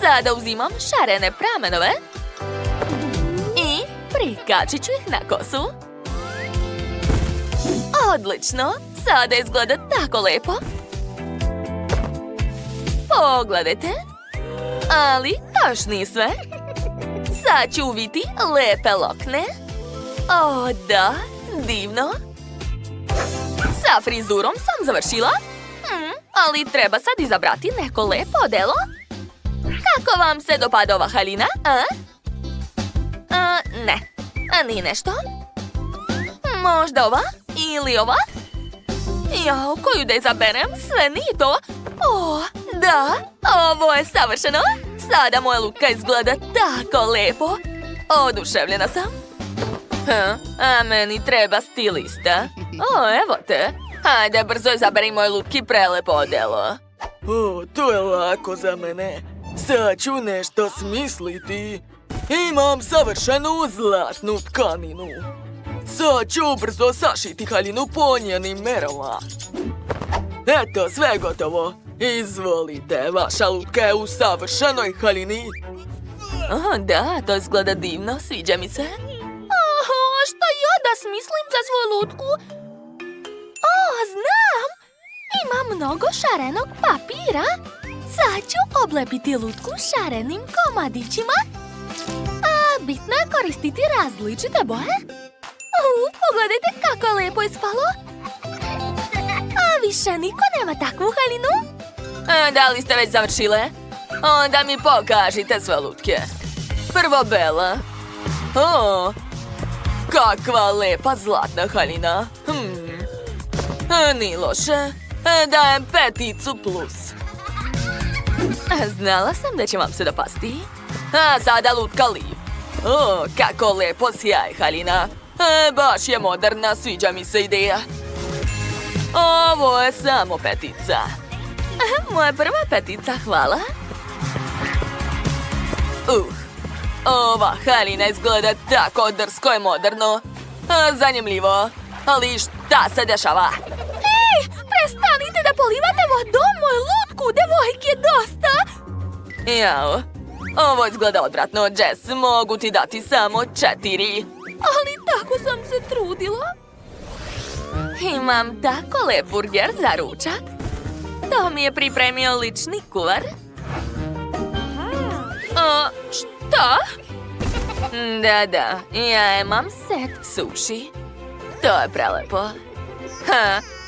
Sada uzimam šarene pramenove i prikačit ću ih na kosu. Odlično. Sada izgleda tako lepo. Pogledajte. Ali to još nije sve. Sad ću uviti lepe lokne. O, da, divno. Sa frizurom sam završila. Ali treba sad izabrati neko lepo odelo. Kako vam se dopada ova haljina, a? Ne. Nije nešto? Možda ova? Ili ova? Jao, koju da izaberem? Sve nije to. O, da, ovo je savršeno. Sada moja luka izgleda tako lepo. Oduševljena sam. A meni treba stilista. O, evo te. Hajde, brzo izaberi moj lutki prelepo odelo. O, to je lako za mene. Sad ću nešto smisliti. Imam savršenu zlatnu tkaninu. Sad ću brzo sašiti haljinu po njenim merama. Eto, sve gotovo. Izvolite, vaša lutka je u savršenoj haljini. O, da, to izgleda divno, sviđa mi se. Što ja da smislim za svoju lutku? O, znam! Imam mnogo šarenog papira. Sad ću oblepiti lutku šarenim komadićima. A bitno je koristiti različite boje. Pogledajte kako lepo je spalo. A više niko nema takvu haljinu. Da li ste već završile? Onda mi pokažite sve lutke. Prvo Bela. O, kakva lepa zlatna haljina. Nije loše. Dajem 5+. Znala sam da će vam se dopasti. A sada lutka Liv. O, kako lepo sjaj haljina. Baš je moderna, sviđa mi se ideja. Ovo je samo 5. Moja prva 5, hvala. Ova haljina izgleda tako drsko i moderno. Zanimljivo. Ali šta se dešava? Ej, prestanite da polivate vodom moju lutku, devojke, dosta! Jao, ovo izgleda odvratno, Jess. Mogu ti dati samo 4. Ali tako sam se trudila. Imam tako lep burger za ručak. To mi je pripremio lični kuvar. Šta? Da, ja imam set sushi. To je prelepo.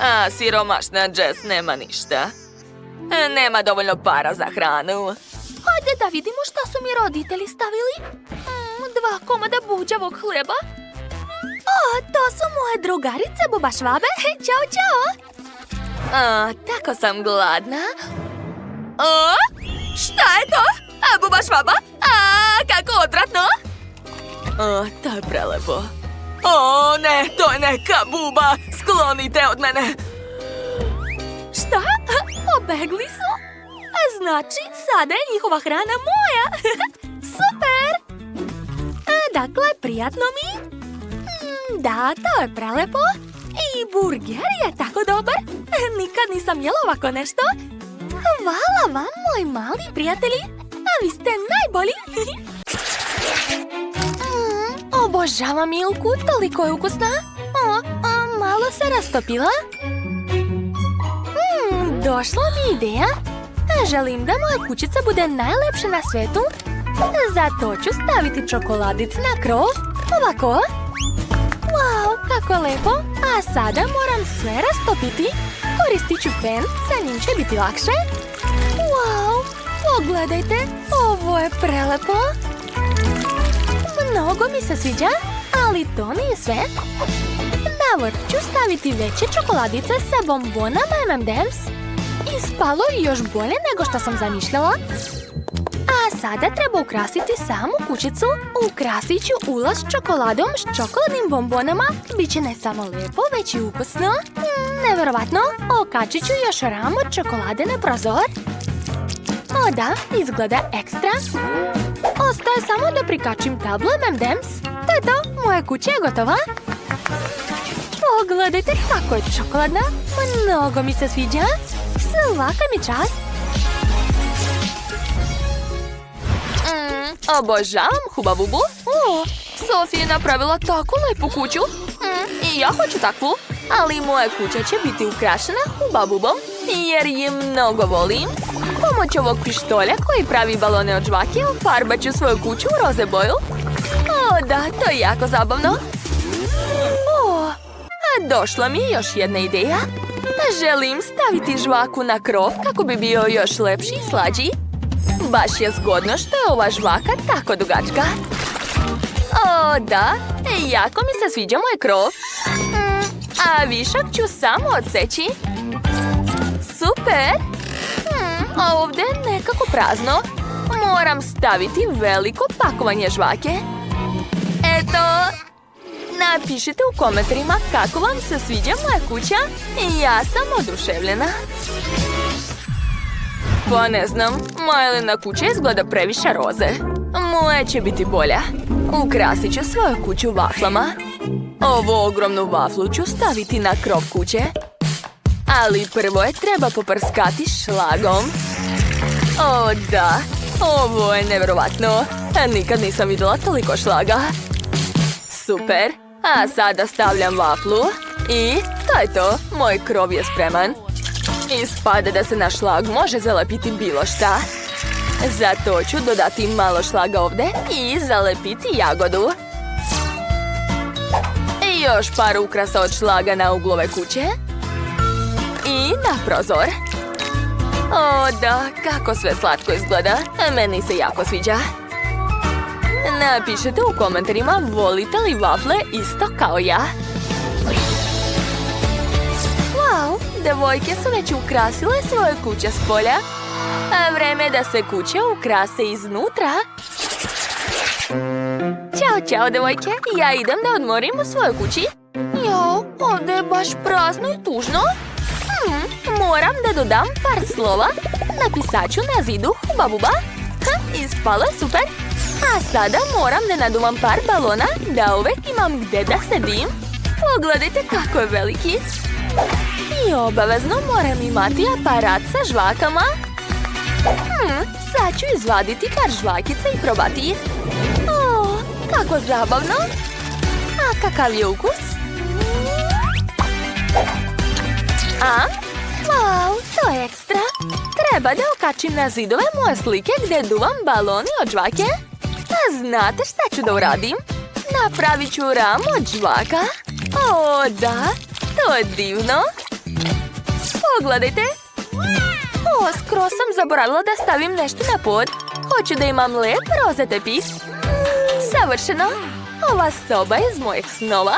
A siromašna Jess nema ništa. Nema dovoljno para za hranu. Hajde da vidimo šta su mi roditelji stavili. 2 komada buđavog hleba. O, to su moje drugarice Buba Švabe. Ćao, čao. Tako sam gladna. Šta je to? Buba Švaba? Kako odvratno. To je prelepo. O, ne, to je neka buba. Sklonite od mene. Šta? Pobegli su? Znači, sada je njihova hrana moja. Super! Dakle, prijatno mi? Da, to je prelepo. I burger je tako dobar. Nikad nisam jela ovako nešto. Hvala vam, moji mali prijatelji. Vi ste najbolji. Obožavam Milku, toliko je ukusna. Malo se rastopila. Došla mi ideja. Želim da moja kućica bude najlepša na svetu. Zato ću staviti čokoladice na krov. Ovako. Jako lepo, a sada moram sve rastopiti. Koristit ću pen, sa njim će biti lakše. Wow, pogledajte, ovo je prelepo. Mnogo mi se sviđa, ali to nije sve. Na vrh ću staviti veće čokoladice sa bombonama M&M's. Ispalo je još bolje nego što sam zamišljala. A sada treba ukrasiti samu kućicu. Ukrasit ću ulaz čokoladom s čokoladnim bombonama. Biće ne samo lijepo, već i ukusno. Nevjerovatno, okačit ću još ram od čokolade na prozor. O da, izgleda ekstra. Ostaje samo da prikačim tablu M&M's. To je to, moja kuća je gotova. Pogledajte kako je čokoladna. Mnogo mi se sviđa. Svaka mi čast. Obožavam Huba Bubu. Sofija je napravila tako lepu kuću. I ja hoću takvu. Ali moja kuća će biti ukrašena Huba Bubom, jer je mnogo volim. Pomoću ovog pištolja koji pravi balone od žvake, farbat ću svoju kuću u roze boju. O da, to je jako zabavno. Došla mi je još jedna ideja. Želim staviti žvaku na krov kako bi bio još lepši i slađi. Baš je zgodno što je ova žvaka tako dugačka. O da, jako mi se sviđa moj krov. A višak ću samo odseći. Super! Ovdje je nekako prazno. Moram staviti veliko pakovanje žvake. Eto! Napišite u komentarima kako vam se sviđa moja kuća. Ja sam oduševljena. Pa ne znam, moja Elena kuća izgleda previše roze. Moja će biti bolja. Ukrasit ću svoju kuću vaflama. Ovu ogromnu vaflu ću staviti na krov kuće. Ali prvo je treba poprskati šlagom. O da, ovo je nevjerovatno. Nikad nisam vidjela toliko šlaga. Super, a sada stavljam vaflu. I to je to, moj krov je spreman. Ispada da se na šlag može zalepiti bilo šta. Zato ću dodati malo šlaga ovdje i zalepiti jagodu. I još par ukrasa od šlaga na uglove kuće. I na prozor. O da, kako sve slatko izgleda. Meni se jako sviđa. Napišite u komentarima volite li vafle isto kao ja. Wow, devojke su već ukrasile svoje kuće s polja. A vreme je da se kuće ukrase iznutra. Ćao, devojke. Ja idem da odmorim u svojoj kući. Jo, ovdje je baš prazno i tužno. Moram da dodam par slova. Napisat ću na zidu Huba Buba. Ispalo je super. A sada moram da nadumam par balona da uvek imam gde da sedim. Pogledajte kako je veliki. I obavezno moram imati aparat sa žvakama. Sad ću izvaditi par žvakica i probati. O, kako zabavno. A kakav je ukus? Wow, to je ekstra. Treba da okačim na zidove moje slike gdje duvam baloni od žvake. A znate šta ću da uradim? Napravit ću ram od žvaka. O da, to je divno. Pogledajte. Skoro sam zaboravila da stavim nešto na pod. Hoću da imam lep roze tepih. Savršeno. Ova soba je iz mojeg snova.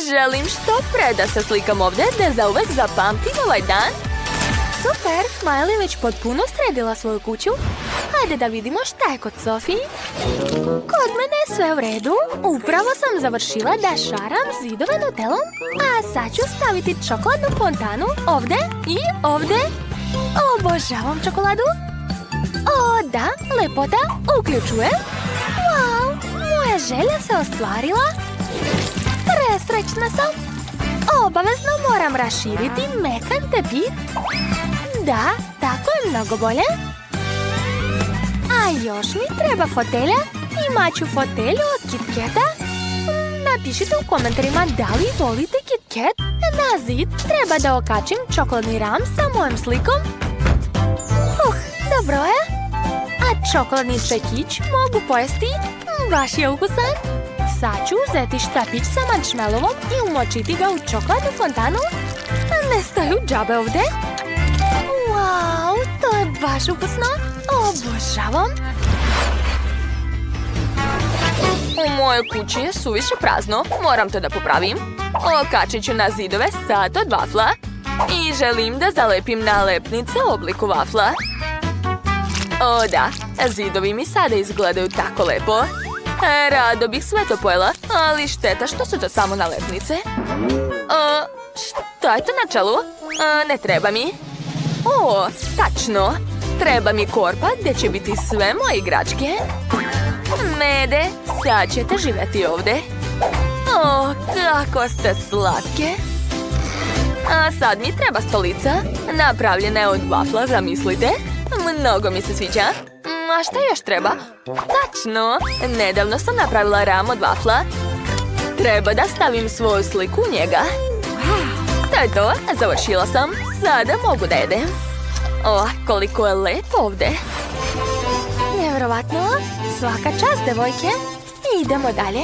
Želim što pre da se slikam ovdje da zauvek zapamtim ovaj dan. Super, Miley već potpuno sredila svoju kuću. Hajde da vidimo šta je kod Sofiji. Kod mene je sve u redu. Upravo sam završila da šaram zidove nutelom. A sad ću staviti čokoladnu fontanu ovdje i ovdje. Obožavam čokoladu. O da, lepota, uključujem. Wow, moja želja se ostvarila. Presrećna sam. Obavezno moram raširiti mekan tepih. Da, tako je mnogo bolje. A još mi treba fotelja. Imat ću fotelju od Kit Kata. Napišite u komentarima da li volite Kit Kat. Na zid treba da okačim čokoladni ram sa mojom slikom. Dobro je. A čokoladni čekić mogu pojesti. Baš je ukusan. Sad ću uzeti štapić sa marshmallowom i umočiti ga u čokoladnu fontanu. Ne staju džabe ovdje. Wow, to je baš ukusno. Obožavam. U mojoj kući je suviše prazno. Moram to da popravim. Okačit ću na zidove sat od vafla. I želim da zalepim nalepnice u obliku vafla. O da, zidovi mi sada izgledaju tako lepo. Rado bih sve to pojela, ali šteta što su to samo nalepnice. Šta je to na čelu? Ne treba mi. O, tačno. Treba mi korpa gdje će biti sve moje igračke. Mede, sad ćete živjeti ovdje. O, kako ste slatke. A sad mi treba stolica. Napravljena je od vafla, zamislite. Mnogo mi se sviđa. A šta još treba? Tačno, nedavno sam napravila ram od vafla. Treba da stavim svoju sliku u njega. To je to, završila sam. Sada mogu da jedem. O, koliko je lepo ovdje. Nevjerovatno. Svaka čast, devojke. Idemo dalje.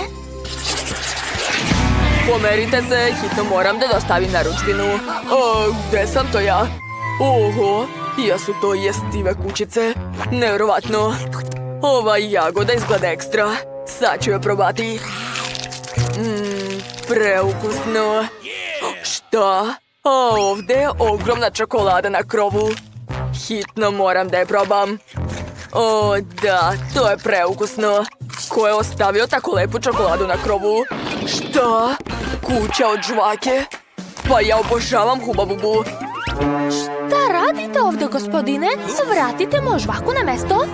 Pomerite se, hitno moram da dostavim narudžbinu. Gde sam to ja? Oho, jesu to jestive kućice. Nevjerovatno. Ova jagoda izgleda ekstra. Sad ću je probati. Preukusno. Šta? A ovdje je ogromna čokolada na krovu. Hitno moram da je probam. O, da, to je preukusno. Ko je ostavio tako lepu čokoladu na krovu? Šta? Kuća od žvake? Pa ja obožavam Huba Bubu. Šta radite ovdje, gospodine? Vratite moju žvaku na mesto.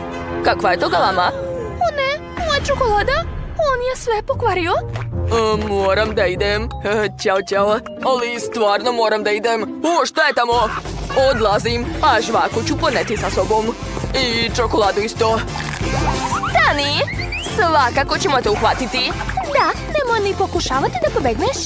Kakva je to galama? O ne, moja čokolada. On je sve pokvario. Moram da idem. Ćao, ćao. Ali stvarno moram da idem. Šta je tamo? Odlazim, a žvaku ću poneti sa sobom. I čokoladu isto. Stani! Svakako ćemo te uhvatiti. Da, nemoj ni pokušavati da pobegneš.